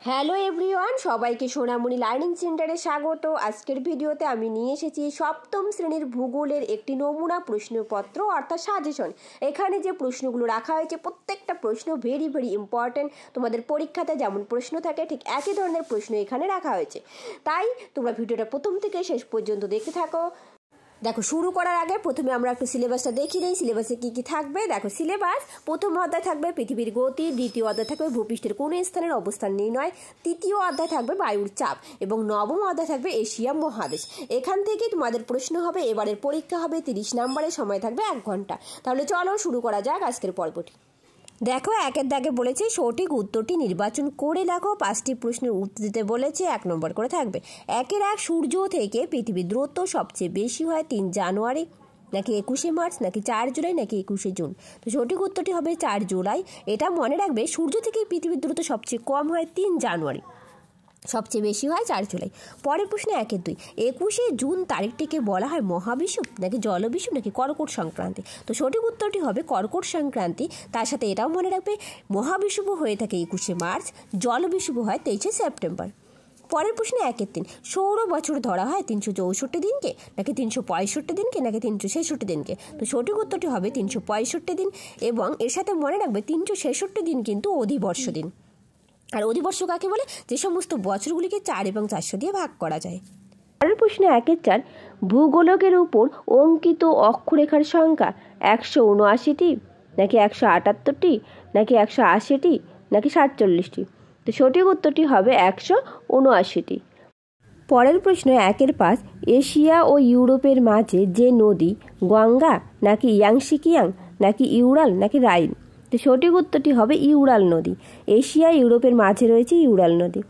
Hello everyone, সবাইকে সোনামণি learning সেন্টারে স্বাগত। আজকের ভিডিওতে আমি নিয়ে এসেছি সপ্তম শ্রেণীর ভূগোলের একটি নমুনা প্রশ্নপত্র অর্থাৎ সাজেশন। এখানে যে প্রশ্নগুলো রাখা হয়েছে প্রত্যেকটা প্রশ্ন ভেরি ইম্পর্টেন্ট। তোমাদের পরীক্ষাতে যেমন প্রশ্ন থাকে ঠিক একই ধরনের প্রশ্ন এখানে রাখা হয়েছে, তাই তোমরা ভিডিওটা প্রথম থেকে শেষ পর্যন্ত দেখতে থাকো। দেখো, শুরু করার আগে প্রথমে আমরা একটু সিলেবাসটা দেখি নেই। সিলেবাসে কি কি থাকবে দেখো। সিলেবাস প্রথম অধ্যায় থাকবে পৃথিবীর গতি, দ্বিতীয় অধ্যায় থাকবে ভূপৃষ্ঠের কোন স্থানের অবস্থান নির্ণয়, তৃতীয় অধ্যায় থাকবে বায়ুর চাপ এবং নবম অধ্যায় থাকবে এশিয়া মহাদেশ। এখান থেকে তোমাদের প্রশ্ন হবে, এবারের পরীক্ষা হবে 30 নম্বরের, সময় থাকবে 1 ঘন্টা। তাহলে চলো শুরু করা যাক আজকের পর্বটি। দেখো, একের দাগে বলেছে সঠিক উত্তরটি নির্বাচন করে লেখো। 5টি প্রশ্নের উত্তর দিতে বলেছে, 1 নম্বর করে থাকবে। 1 সূর্য থেকে পৃথিবীর দূরত্ব সবচেয়ে বেশি হয় 3 জানুয়ারি নাকি 21শে মার্চ নাকি 4 জুলাই নাকি 21শে জুন। তো সঠিক উত্তরটি হবে 4 জুলাই। এটা মনে রাখবে, সূর্য থেকে পৃথিবীর দূরত্ব সবচেয়ে কম হয় 3 জানুয়ারি, সবচেয়ে বেশি হয় 4 জুলাই। পরের প্রশ্নে 1-2, 21শে জুন তারিখটিকে বলা হয় মহাবিষুব নাকি জলবিষুব নাকি কর্কট সংক্রান্তি। তো সঠিক উত্তরটি হবে কর্কট সংক্রান্তি। তার সাথে এটাও মনে রাখবে, মহাবিষুব হয়ে থাকে 21শে মার্চ, জলবিষুব হয় 23শে সেপ্টেম্বর। পরের প্রশ্নে 1-3, সৌর বছর ধরা হয় 364 দিনকে নাকি 365 দিনকে নাকি 366 দিনকে। তো সঠিক উত্তরটি হবে 365 দিন, এবং এর সাথে মনে রাখবে 366 দিন কিন্তু অধিবর্ষ দিন। আর অধিবর্ষ কাকে বলে? যে সমস্ত বছরগুলিকে 4 এবং 400 দিয়ে ভাগ করা যায়। পরের প্রশ্নে 1-4, ভূগোলকের উপর অঙ্কিত অক্ষরেখার সংখ্যা 179টি নাকি 178টি নাকি 180টি নাকি 47টি। তো সঠিক উত্তরটি হবে 179টি। পরের প্রশ্ন 1-5, এশিয়া ও ইউরোপের মাঝে যে নদী, গঙ্গা নাকি ইয়াংশিকিয়াং নাকি ইউরাল নাকি রাইন। তো সঠিক উত্তরটি হবে ইউরাল নদী। এশিয়া ইউরোপের মাঝে রয়েছে ইউরাল নদী।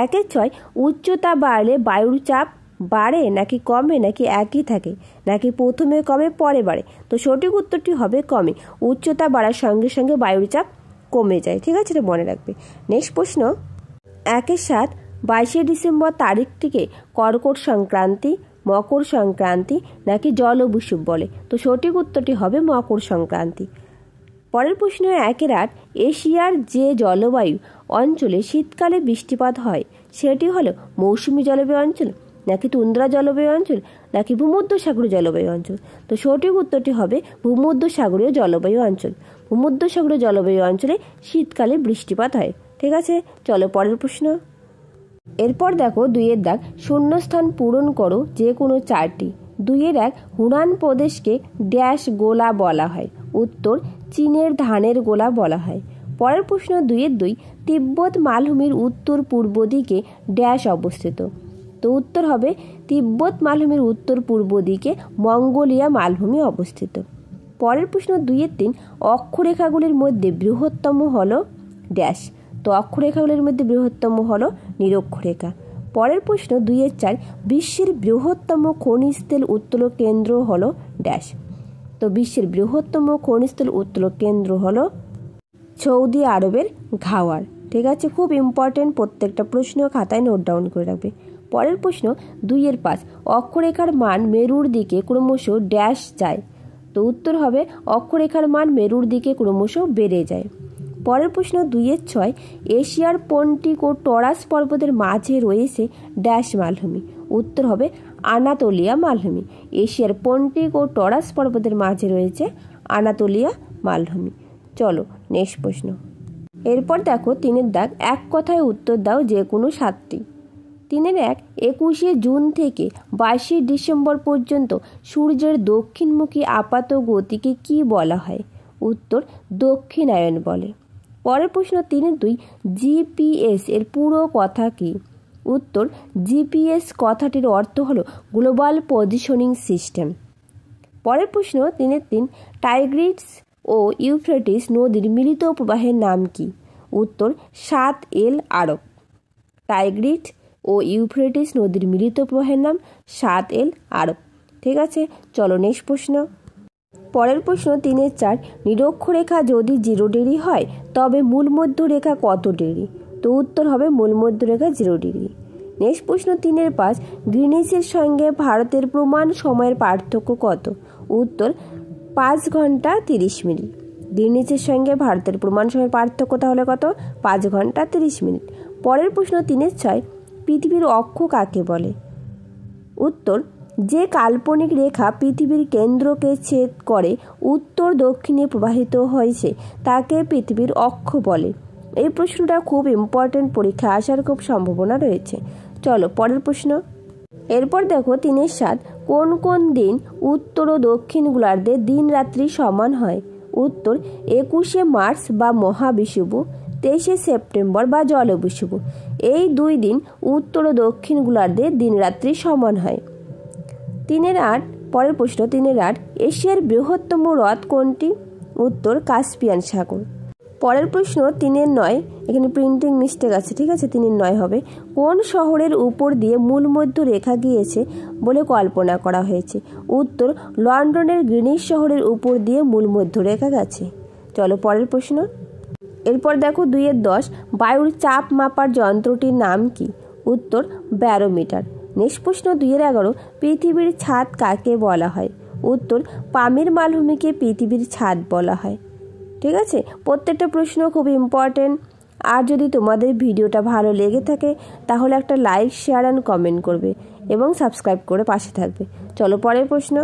1-6, উচ্চতা বাড়লে বায়ুর চাপ বাড়ে নাকি কমে নাকি একই থাকে নাকি প্রথমে কমে পরে বাড়ে। তো সঠিক উত্তরটি হবে কমে। উচ্চতা বাড়ার সঙ্গে সঙ্গে বায়ুর চাপ কমে যায়। ঠিক আছে, এটা মনে রাখবে। নেক্সট প্রশ্ন 1-7, 22শে ডিসেম্বর তারিখটিকে কর্কট সংক্রান্তি, মকর সংক্রান্তি নাকি জলবিষুব বলে। তো সঠিক উত্তরটি হবে মকর সংক্রান্তি। পরের প্রশ্ন 1-8, এশিয়ার যে জলবায়ু অঞ্চলে শীতকালে বৃষ্টিপাত হয় সেটি হলো মৌসুমী জলবায়ু অঞ্চল নাকি তুন্দ্রা জলবায়ু অঞ্চল নাকি ভূমধ্যসাগরীয় জলবায়ু অঞ্চল। তো সঠিক উত্তরটি হবে ভূমধ্যসাগরীয় জলবায়ু অঞ্চল। ভূমধ্যসাগরীয় জলবায়ু অঞ্চলে শীতকালে বৃষ্টিপাত হয়। ঠিক আছে, চলো পরের প্রশ্ন। এরপর দেখো 2-এর দাগ, শূন্যস্থান পূরণ করো যে কোনো 4টি। 2-1, হুনান প্রদেশকে ড্যাশ গোলা বলা হয়। উত্তর, চীনের ধানের গোলা বলা হয়। পরের প্রশ্ন 2-2, তিব্বত মালভূমির উত্তর পূর্ব দিকে ড্যাশ অবস্থিত। তো উত্তর হবে তিব্বত মালভূমির উত্তর পূর্ব দিকে মঙ্গোলিয়া মালভূমি অবস্থিত। পরের প্রশ্ন 2-3, অক্ষরেখাগুলির মধ্যে বৃহত্তম হলো ড্যাশ। তো অক্ষরেখাগুলির মধ্যে বৃহত্তম হলো নিরক্ষরেখা। পরের প্রশ্ন 2-4, বিশ্বের বৃহত্তম খনিজ তেল উত্তোলক কেন্দ্র হলো ড্যাশ। তো বিশ্বের বৃহত্তম খনিজ তেল উত্তোলক কেন্দ্র হলো সৌদি আরবের ঘাওয়ার। ঠিক আছে, খুব ইম্পর্টেন্ট, প্রত্যেকটা প্রশ্ন খাতায় নোট ডাউন করে রাখবে। পরের প্রশ্ন 2-5, অক্ষরেখার মান মেরুর দিকে ক্রমশ ড্যাশ যায়। তো উত্তর হবে অক্ষরেখার মান মেরুর দিকে ক্রমশ বেড়ে যায়। পরের প্রশ্ন 2-6, এশিয়ার পন্টিক ও টরাস পর্বতের মাঝে রয়েছে ড্যাশ মালভূমি। উত্তর হবে আনাতোলিয়া মালভূমি। এশিয়ার পন্টিক ও টরাস পর্বতের মাঝে রয়েছে আনাতোলিয়া মালভূমি। চলো নেক্সট প্রশ্ন। এরপর দেখো 3-এর দাগ, এক কথায় উত্তর দাও যে কোনো 7টি। 3-1, 21শে জুন থেকে 22শে ডিসেম্বর পর্যন্ত সূর্যের দক্ষিণমুখী আপাত গতিকে কি বলা হয়? উত্তর, দক্ষিণায়ন বলে। পরের প্রশ্ন 3-2, জিপিএস এর পুরো কথা কি? উত্তর, জিপিএস কথাটির অর্থ হলো গ্লোবাল পজিশনিং সিস্টেম। পরের প্রশ্ন 3-3, টাইগ্রিস ও ইউফ্রেটিস নদীর মিলিত প্রবাহের নাম কি? উত্তর, 7 আরব। টাইগ্রিস ও ইউফ্রেটিস নদীর মিলিত প্রবাহের নাম 7 আরব। ঠিক আছে, চলো নেক্সট প্রশ্ন। পরের প্রশ্ন 3-4, নিরক্ষরেখা যদি 0 ডিগ্রি হয় তবে মূলমধ্যরেখা কত ডিগ্রি? তো উত্তর হবে মূলমধ্যরেখা 0 ডিগ্রি। নেক্সট প্রশ্ন 3-5, গ্রিনিচের সঙ্গে ভারতের প্রমাণ সময়ের পার্থক্য কত? উত্তর, 5 ঘন্টা 30 মিনিট। গ্রিনিচের সঙ্গে ভারতের প্রমাণ সময়ের পার্থক্য তাহলে কত? 5 ঘন্টা 30 মিনিট। পরের প্রশ্ন 3-6, পৃথিবীর অক্ষ কাকে বলে? উত্তর, যে কাল্পনিক রেখা পৃথিবীর কেন্দ্রকে ছেদ করে উত্তর দক্ষিণে প্রবাহিত হয়েছে তাকে পৃথিবীর অক্ষ বলে। এই প্রশ্নটা খুব ইম্পর্টেন্ট, পরীক্ষা আসার খুব সম্ভাবনা রয়েছে। চলো পরের প্রশ্ন। এরপর দেখো 3-7, কোন কোন দিন উত্তর ও দক্ষিণ গোলার্ধে দিন রাত্রি সমান হয়? উত্তর, 21শে মার্চ বা মহাবিষুব, 23শে সেপ্টেম্বর বা জলবিষুব। এই 2 দিন উত্তর ও দক্ষিণ গোলার্ধে দিন রাত্রি সমান হয়। 3-8, পরের প্রশ্ন 3-8, এশিয়ার বৃহত্তম হ্রদ কোনটি? উত্তর, কাস্পিয়ান সাগর। পরের প্রশ্ন 3-9, এখানে প্রিন্টিং মিস্টেক আছে, ঠিক আছে, 3-9 হবে। কোন শহরের উপর দিয়ে মূলমধ্য রেখা গিয়েছে বলে কল্পনা করা হয়েছে? উত্তর, লন্ডনের গ্রিনিচ শহরের উপর দিয়ে মূলমধ্য রেখা গেছে। চলো পরের প্রশ্ন। এরপর দেখো 2-10, বায়ুর চাপ মাপার যন্ত্রটির নাম কি? উত্তর, ব্যারোমিটার। নেক্সট প্রশ্ন 2-11, পৃথিবীর ছাদ কাকে বলা হয়? উত্তর, পামির মালভূমিকে পৃথিবীর ছাদ বলা হয়। ঠিক আছে, প্রত্যেকটা প্রশ্ন খুব ইম্পর্টেন্ট। আর যদি তোমাদের ভিডিওটা ভালো লেগে থাকে তাহলে একটা লাইক, শেয়ার অ্যান্ড কমেন্ট করবে এবং সাবস্ক্রাইব করে পাশে থাকবে। চলো পরের প্রশ্ন।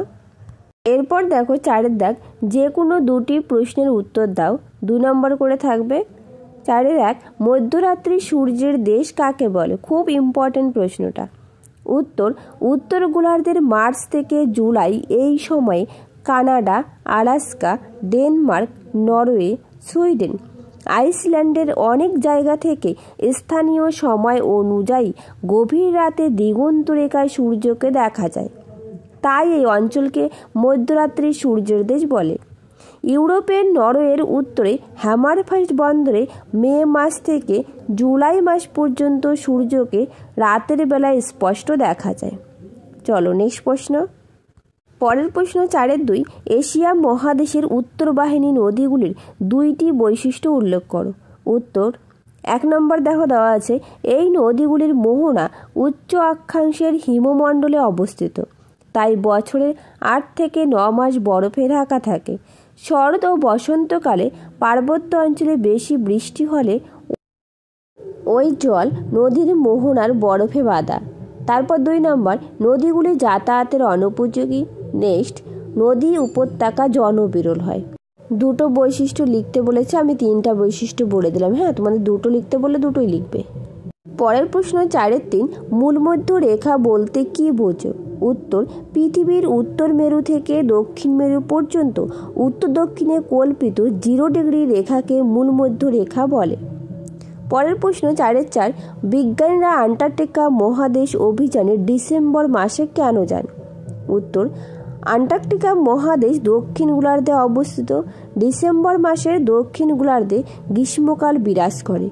এরপর দেখো 4-এর দাগ, যে কোনো 2টি প্রশ্নের উত্তর দাও, 2 নম্বর করে থাকবে। 4-1, মধ্যরাত্রি সূর্যের দেশ কাকে বলে? খুব ইম্পর্টেন্ট প্রশ্নটা। উত্তর, উত্তর গোলার্ধের মার্চ থেকে জুলাই এই সময়ে Canada, Alaska, Denmark, Norway, Sweden, আইসল্যান্ডের অনেক জায়গা থেকে স্থানীয় সময় অনুযায়ী গভীর রাতে দিগন্ত রেখায় সূর্যকে দেখা যায়, তাই এই অঞ্চলকে মধ্যরাত্রি সূর্যের দেশ বলে। ইউরোপের নরওয়ের উত্তরে হ্যামারফেস্ট বন্দরে মে মাস থেকে জুলাই মাস পর্যন্ত সূর্যকে রাতের বেলায় স্পষ্ট দেখা যায়। চলো নেক্সট প্রশ্ন। পরের প্রশ্ন 4-2, এশিয়া মহাদেশের উত্তর বাহিনী নদীগুলির 2টি বৈশিষ্ট্য উল্লেখ করো। উত্তর, 1 নম্বর দেখো দেওয়া আছে, এই নদীগুলির মোহনা উচ্চ অক্ষাংশের হিমমণ্ডলে অবস্থিত, তাই বছরের 8 থেকে 9 মাস বরফে ঢাকা থাকে। শরৎ ও বসন্তকালে পার্বত্য অঞ্চলে বেশি বৃষ্টি হলে ওই জল নদীর মোহনার বরফে বাঁধা। তারপর 2 নম্বর, নদীগুলি যাতায়াতের অনুপযোগী। নেক্সট, নদী উপত্যকা জনবিরল হয়। 2টো বৈশিষ্ট্য লিখতে বলেছে, আমি 3টা বৈশিষ্ট্য বলে দিলাম। হ্যাঁ, তোমাদের 2টো লিখতে বললে 2টোই লিখবে। পরের প্রশ্ন 4-3, মূলমধ্য রেখা বলতে কি বোঝো? উত্তর, পৃথিবীর উত্তর মেরু থেকে দক্ষিণ মেরু পর্যন্ত উত্তর দক্ষিণে কল্পিত 0 ডিগ্রি রেখাকে মূলমধ্য রেখা বলে। পরের প্রশ্ন 4-4, বিজ্ঞানীরা আন্টার্কটিকা মহাদেশ অভিযানে ডিসেম্বর মাসে কেন যান? উত্তর, আন্টার্কটিকা মহাদেশ দক্ষিণ গোলার্ধে অবস্থিত। ডিসেম্বর মাসের দক্ষিণ গোলার্ধে গ্রীষ্মকাল বিরাজ করে,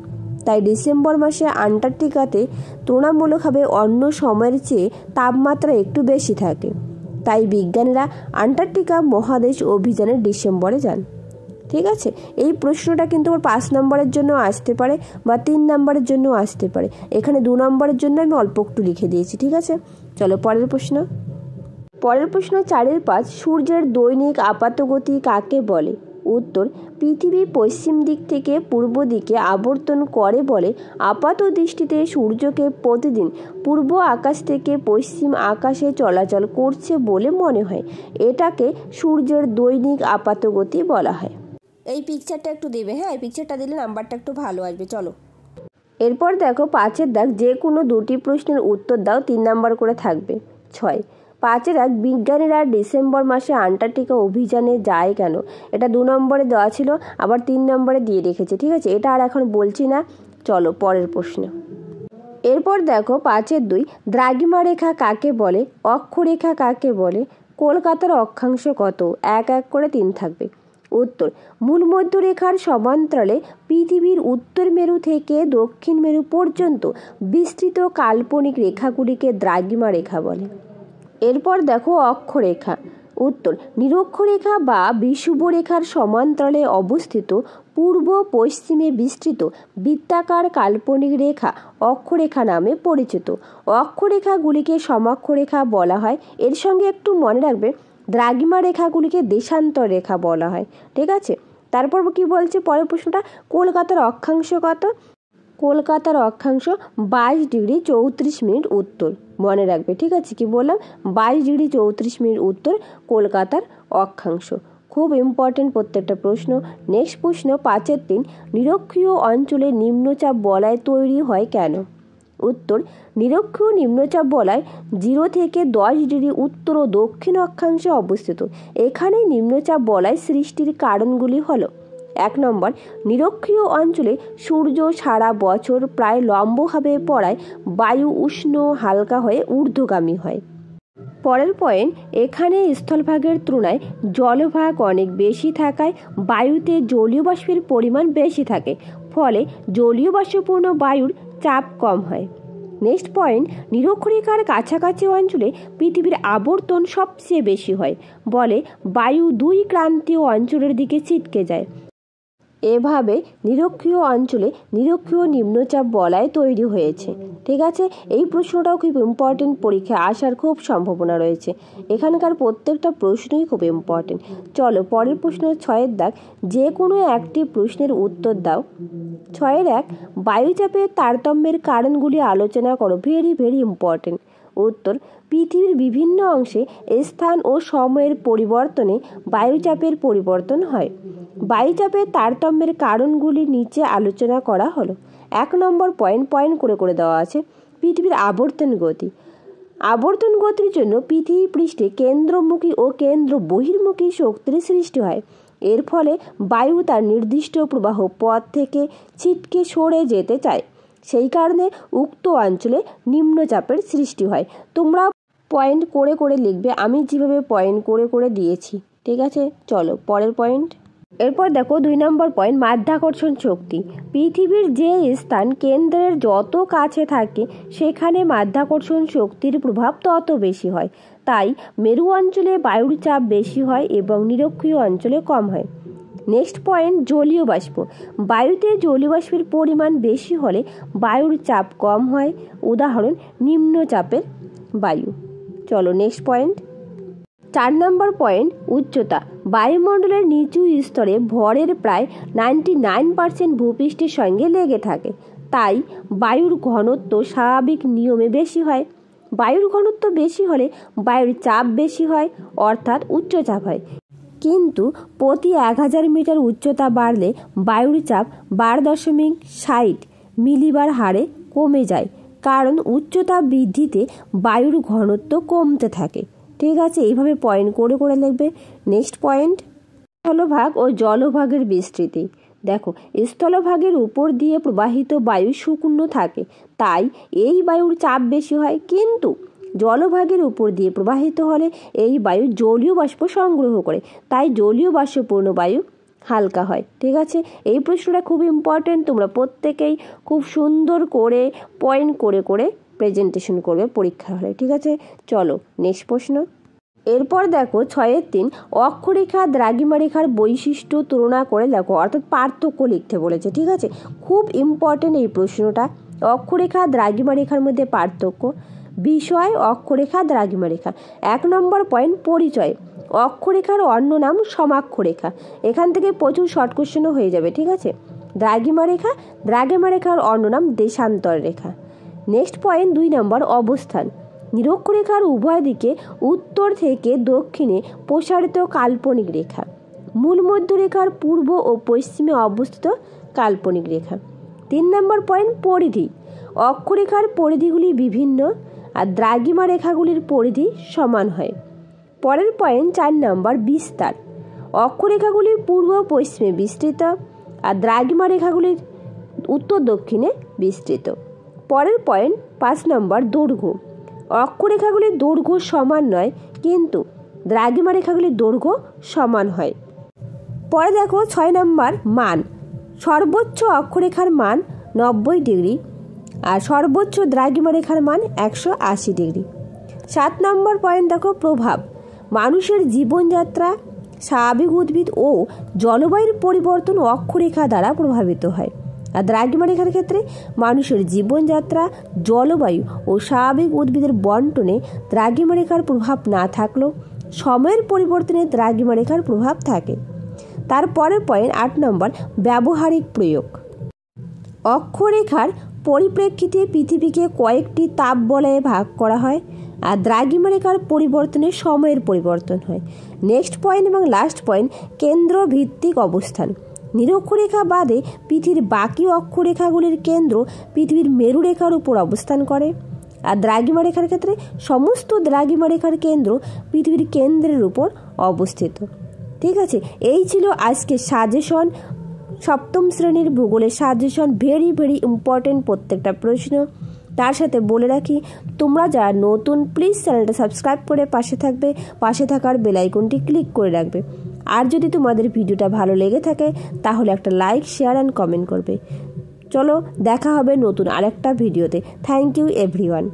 তাই ডিসেম্বর মাসে আন্টার্কটিকাতে তুলনামূলকভাবে অন্য সময়ের চেয়ে তাপমাত্রা একটু বেশি থাকে, তাই বিজ্ঞানীরা আন্টার্কটিকা মহাদেশ অভিযানে ডিসেম্বরে যান। ঠিক আছে, এই প্রশ্নটা কিন্তু 5 নম্বরের জন্য আসতে পারে বা 3 নম্বরের জন্য আসতে পারে। এখানে 2 নম্বরের জন্য আমি অল্প একটু লিখে দিয়েছি। ঠিক আছে, চলো পরের প্রশ্ন। পরের প্রশ্ন 4-5, সূর্যের দৈনিক আপাতগতি কাকে বলে? উত্তর, পৃথিবী পশ্চিম দিক থেকে পূর্ব দিকে আবর্তন করে বলে আপাত দৃষ্টিতে সূর্যকে প্রতিদিন পূর্ব আকাশ থেকে পশ্চিম আকাশে চলাচল করছে বলে মনে হয়। এটাকে সূর্যের দৈনিক আপাতগতি বলা হয়। এই পিকচারটা একটু দেবে। হ্যাঁ, এই পিকচারটা দিলে নাম্বারটা একটু ভালো আসবে। চলো এরপর দেখো 5-এর দাগ, যে কোনো 2টি প্রশ্নের উত্তর দাও, 3 নম্বর করে থাকবে। 6, 5-এর দাগ, বিজ্ঞানীরা ডিসেম্বর মাসে আন্টার্কটিকা অভিযানে যায় কেন? এটা 2 নম্বরে দেওয়া ছিল, আবার 3 নম্বরে দিয়ে রেখেছে। ঠিক আছে, এটা আর এখন বলছি না। চলো পরের প্রশ্ন। এরপর দেখো 5-2, দ্রাঘিমা রেখা কাকে বলে? অক্ষরেখা কাকে বলে? কলকাতার অক্ষাংশ কত? 1-1 করে 3 থাকবে। উত্তর, মূলমধ্য রেখার সমান্তরালে পৃথিবীর উত্তর মেরু থেকে দক্ষিণ মেরু পর্যন্ত বিস্তৃত কাল্পনিক রেখাগুলিকে দ্রাঘিমা রেখা বলে। এরপর দেখো অক্ষরেখা। উত্তর, নিরক্ষরেখা বা বিষুব রেখার সমান্তরালে অবস্থিত পূর্ব পশ্চিমে বিস্তৃত বৃত্তাকার কাল্পনিক রেখা অক্ষরেখা নামে পরিচিত। অক্ষরেখাগুলিকে সমাক্ষরেখা বলা হয়। এর সঙ্গে একটু মনে রাখবে, দ্রাঘিমা রেখাগুলিকে দেশান্তর রেখা বলা হয়। ঠিক আছে, তারপর কি বলছে পরের প্রশ্নটা, কলকাতার অক্ষাংশ কত? কলকাতার অক্ষাংশ 22°34' উত্তর। মনে রাখবে, ঠিক আছে? কি বললাম? 22°34' উত্তর কলকাতার অক্ষাংশ। খুব ইম্পর্টেন্ট প্রত্যেকটা প্রশ্ন। নেক্সট প্রশ্ন 5-3, নিরক্ষীয় অঞ্চলে নিম্নচাপ বলয় তৈরি হয় কেন? উত্তর, নিরক্ষীয় নিম্নচাপ বলয় 0 থেকে 10° উত্তর ও দক্ষিণ অক্ষাংশে অবস্থিত। এখানে নিম্নচাপ বলয় সৃষ্টির কারণগুলি হলো: 1 নম্বর, নিরক্ষীয় অঞ্চলে সূর্য সারা বছর প্রায় লম্বভাবে পড়ায় বায়ু উষ্ণ হালকা হয়ে ঊর্ধ্বগামী হয়। পরের পয়েন্ট, এখানে স্থলভাগের তুলনায় জলভাগ অনেক বেশি থাকায় বায়ুতে জলীয় বাষ্পের পরিমাণ বেশি থাকে, ফলে জলীয় বাষ্পপূর্ণ বায়ুর চাপ কম হয়। নেক্সট পয়েন্ট, নিরক্ষরেখার কাছাকাছি অঞ্চলে পৃথিবীর আবর্তন সবচেয়ে বেশি হয়, বলে বায়ু 2 ক্রান্তীয় অঞ্চলের দিকে ছিটকে যায়। এভাবে নিরক্ষীয় অঞ্চলে নিরক্ষীয় নিম্নচাপ বলয় তৈরি হয়েছে। ঠিক আছে, এই প্রশ্নটাও খুব ইম্পর্টেন্ট, পরীক্ষায় আসার খুব সম্ভাবনা রয়েছে। এখানকার প্রত্যেকটা প্রশ্নই খুব ইম্পর্টেন্ট। চলো পরের প্রশ্ন 6-এর দাগ, যে কোনো একটি প্রশ্নের উত্তর দাও। 6-1, বায়ুচাপের তারতম্যের কারণগুলি আলোচনা করো। Very very important. উত্তর, পৃথিবীর বিভিন্ন অংশে স্থান ও সময়ের পরিবর্তনে বায়ুচাপের পরিবর্তন হয়। বায়ুচাপের তারতম্যের কারণগুলি নিচে আলোচনা করা হলো। 1 নম্বর পয়েন্ট করে করে দেওয়া আছে। পৃথিবীর আবর্তন গতি। আবর্তন গতির জন্য পৃথিবী পৃষ্ঠে কেন্দ্রমুখী ও কেন্দ্র বহির্মুখী শক্তির সৃষ্টি হয়। এর ফলে বায়ু তার নির্দিষ্ট প্রবাহ পথ থেকে ছিটকে সরে যেতে চায়। সেই কারণে উক্ত অঞ্চলে নিম্নচাপের সৃষ্টি হয়। তোমরা পয়েন্ট করে করে লিখবে, আমি যেভাবে পয়েন্ট করে করে দিয়েছি। ঠিক আছে, চলো পরের পয়েন্ট। এরপর দেখো 2 নম্বর পয়েন্ট, মাধ্যাকর্ষণ শক্তি। পৃথিবীর যে স্থান কেন্দ্রের যত কাছে থাকে সেখানে মাধ্যাকর্ষণ শক্তির প্রভাব তত বেশি হয়। তাই মেরু অঞ্চলে বায়ুর চাপ বেশি হয় এবং নিরক্ষীয় অঞ্চলে কম হয়। নেক্সট পয়েন্ট, জলীয় বাষ্প। বায়ুতে জলীয় বাষ্পের পরিমাণ বেশি হলে বায়ুর চাপ কম হয়। উদাহরণ, নিম্নচাপের বায়ু। চলো নেক্সট পয়েন্ট। 4 নম্বর পয়েন্ট, উচ্চতা। বায়ুমণ্ডলের নিচু স্তরে ভরের প্রায় 99% ভূপৃষ্ঠের সঙ্গে লেগে থাকে। তাই বায়ুর ঘনত্ব স্বাভাবিক নিয়মে বেশি হয়। বায়ুর ঘনত্ব বেশি হলে বায়ুর চাপ বেশি হয়, অর্থাৎ উচ্চচাপ হয়। কিন্তু প্রতি 1000 মিটার উচ্চতা বাড়লে বায়ুর চাপ 12.60 মিলিবার হারে কমে যায়, কারণ উচ্চতা বৃদ্ধিতে বায়ুর ঘনত্ব কমতে থাকে। ঠিক আছে, এইভাবে পয়েন্ট করে করে লিখবে। নেক্সট পয়েন্ট, স্থলভাগ ও জলভাগের বিস্তৃতি। দেখো, স্থলভাগের উপর দিয়ে প্রবাহিত বায়ু শুকনো থাকে, তাই এই বায়ুর চাপ বেশি হয়। কিন্তু জলভাগের উপর দিয়ে প্রবাহিত হলে এই বায়ু জলীয় বাষ্প সংগ্রহ করে, তাই জলীয় বাষ্পপূর্ণ বায়ু হালকা হয়। ঠিক আছে, এই প্রশ্নটা খুব ইম্পর্টেন্ট। তোমরা প্রত্যেকেই খুব সুন্দর করে পয়েন্ট করে করে প্রেজেন্টেশন করবে পরীক্ষা হলে। ঠিক আছে, চলো নেক্সট প্রশ্ন। এরপর দেখো 6-3, অক্ষরেখা দ্রাঘিমা রেখার বৈশিষ্ট্য তুলনা করে লেখো, অর্থাৎ পার্থক্য লিখতে বলেছে। ঠিক আছে, খুব ইম্পর্টেন্ট এই প্রশ্নটা। অক্ষরেখা দ্রাঘিমা রেখার মধ্যে পার্থক্য। বিষয়, অক্ষরেখা দ্রাঘিমা রেখা। 1 নম্বর পয়েন্ট, পরিচয়। অক্ষরেখার অন্য নাম সমাক্ষরেখা। এখান থেকে প্রচুর শর্ট কোশ্চেনও হয়ে যাবে। ঠিক আছে, দ্রাঘিমা রেখা, দ্রাঘিমা রেখার অন্য নাম দেশান্তর রেখা। নেক্সট পয়েন্ট 2 নম্বর, অবস্থান। নিরক্ষরেখার উভয় দিকে উত্তর থেকে দক্ষিণে প্রসারিত কাল্পনিক রেখা। মূল মধ্যরেখার পূর্ব ও পশ্চিমে অবস্থিত কাল্পনিক রেখা। 3 নম্বর পয়েন্ট, পরিধি। অক্ষরেখার পরিধিগুলি বিভিন্ন, আর দ্রাঘিমা রেখাগুলির পরিধি সমান হয়। পরের পয়েন্ট 4 নম্বর, বিস্তার। অক্ষরেখাগুলি পূর্ব পশ্চিমে বিস্তৃত, আর দ্রাঘিমা রেখাগুলির উত্তর দক্ষিণে বিস্তৃত। পরের পয়েন্ট 5 নম্বর, দৈর্ঘ্য। অক্ষরেখাগুলির দৈর্ঘ্য সমান নয়, কিন্তু দ্রাঘিমা রেখাগুলির দৈর্ঘ্য সমান হয়। পরে দেখো 6 নম্বর, মান। সর্বোচ্চ অক্ষরেখার মান 90°, আর সর্বোচ্চ দ্রাঘিমা রেখার মান 180°। 7 নম্বর পয়েন্ট দেখো, প্রভাব। মানুষের জীবনযাত্রা, স্বাভাবিক উদ্ভিদ ও জলবায়ুর পরিবর্তন অক্ষরেখা দ্বারা প্রভাবিত হয়। আর দ্রাঘিমা রেখার ক্ষেত্রে মানুষের জীবনযাত্রা, জলবায়ু ও স্বাভাবিক উদ্ভিদের বন্টনে দ্রাঘিমা রেখার প্রভাব না থাকলেও সময়ের পরিবর্তনে দ্রাঘিমা রেখার প্রভাব থাকে। তারপরের পয়েন্ট 8 নম্বর, ব্যবহারিক প্রয়োগ। অক্ষরেখার পরিপ্রেক্ষিতে পৃথিবীকে কয়েকটি তাপ বলয়ে ভাগ করা হয়, আর দ্রাঘিমারেখার পরিবর্তনে সময়ের পরিবর্তন হয়। নেক্সট পয়েন্ট এবং লাস্ট পয়েন্ট, কেন্দ্র ভিত্তিক অবস্থান। নিরক্ষরেখা বাদে পৃথিবীর বাকি অক্ষরেখাগুলির কেন্দ্র পৃথিবীর মেরুরেখার উপর অবস্থান করে, আর দ্রাঘিমারেখার ক্ষেত্রে সমস্ত দ্রাঘিমারেখার কেন্দ্র পৃথিবীর কেন্দ্রের উপর অবস্থিত। ঠিক আছে, এই ছিল আজকে সাজেশন, সপ্তম শ্রেণীর ভূগোলের সাজেশন। ভেরি ইম্পর্টেন্ট প্রত্যেকটা প্রশ্ন। তার সাথে বলে রাখি, তোমরা যারা নতুন প্লিজ চ্যানেলটা সাবস্ক্রাইব করে পাশে থাকবে, পাশে থাকার বেল আইকনটি ক্লিক করে রাখবে। আর যদি তোমাদের ভিডিওটা ভালো লেগে থাকে তাহলে একটা লাইক, শেয়ার অ্যান্ড কমেন্ট করবে। চলো দেখা হবে নতুন আরেকটা ভিডিওতে। Thank you everyone.